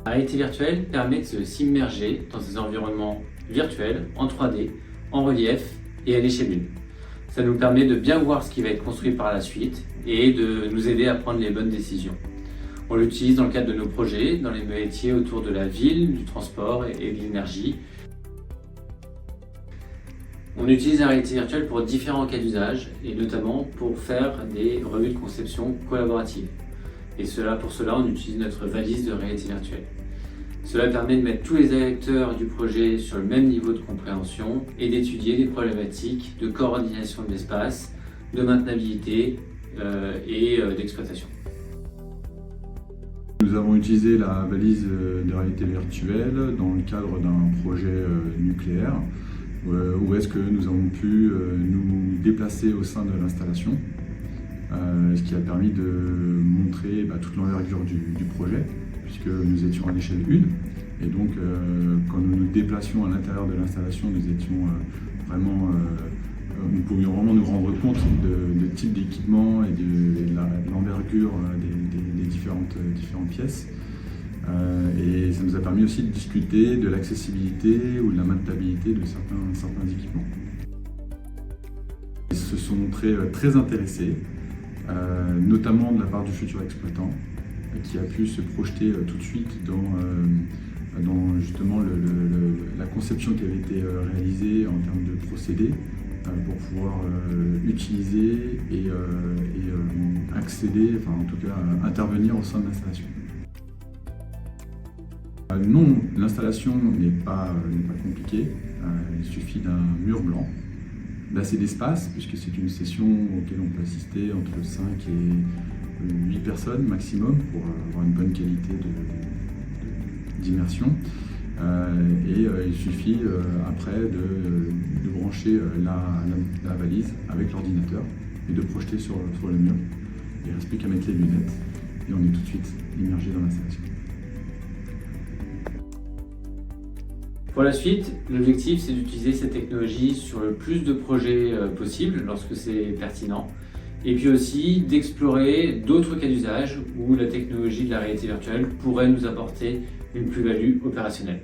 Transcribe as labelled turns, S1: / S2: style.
S1: La réalité virtuelle permet de s'immerger dans ces environnements virtuels, en 3D, en relief et à l'échelle 1. Ça nous permet de bien voir ce qui va être construit par la suite et de nous aider à prendre les bonnes décisions. On l'utilise dans le cadre de nos projets, dans les métiers autour de la ville, du transport et de l'énergie. On utilise la réalité virtuelle pour différents cas d'usage et notamment pour faire des revues de conception collaboratives. Et pour cela, on utilise notre valise de réalité virtuelle. Cela permet de mettre tous les acteurs du projet sur le même niveau de compréhension et d'étudier des problématiques de coordination de l'espace, de maintenabilité et d'exploitation.
S2: Nous avons utilisé la valise de réalité virtuelle dans le cadre d'un projet nucléaire où est-ce que nous avons pu nous déplacer au sein de l'installation, ce qui a permis de montrer toute l'envergure du projet, puisque nous étions à l'échelle 1. Et donc, quand nous nous déplacions à l'intérieur de l'installation, nous pouvions vraiment nous rendre compte de type d'équipement et de l'envergure des différentes pièces. Et ça nous a permis aussi de discuter de l'accessibilité ou de la maintenabilité de certains équipements. Ils se sont montrés très intéressés, notamment de la part du futur exploitant, qui a pu se projeter tout de suite dans justement la conception qui avait été réalisée en termes de procédés pour pouvoir utiliser et accéder, en tout cas intervenir au sein de l'installation. Non, l'installation n'est pas compliquée, il suffit d'un mur blanc, d'assez d'espace, puisque c'est une session auquel on peut assister entre 5 et 8 personnes maximum pour avoir une bonne qualité d'immersion. Il suffit après de brancher la valise avec l'ordinateur et de projeter sur le mur. Il ne reste plus qu'à mettre les lunettes et on est tout de suite immergé dans l'installation.
S1: Pour la suite, l'objectif c'est d'utiliser cette technologie sur le plus de projets possible lorsque c'est pertinent, et puis aussi d'explorer d'autres cas d'usage où la technologie de la réalité virtuelle pourrait nous apporter une plus-value opérationnelle.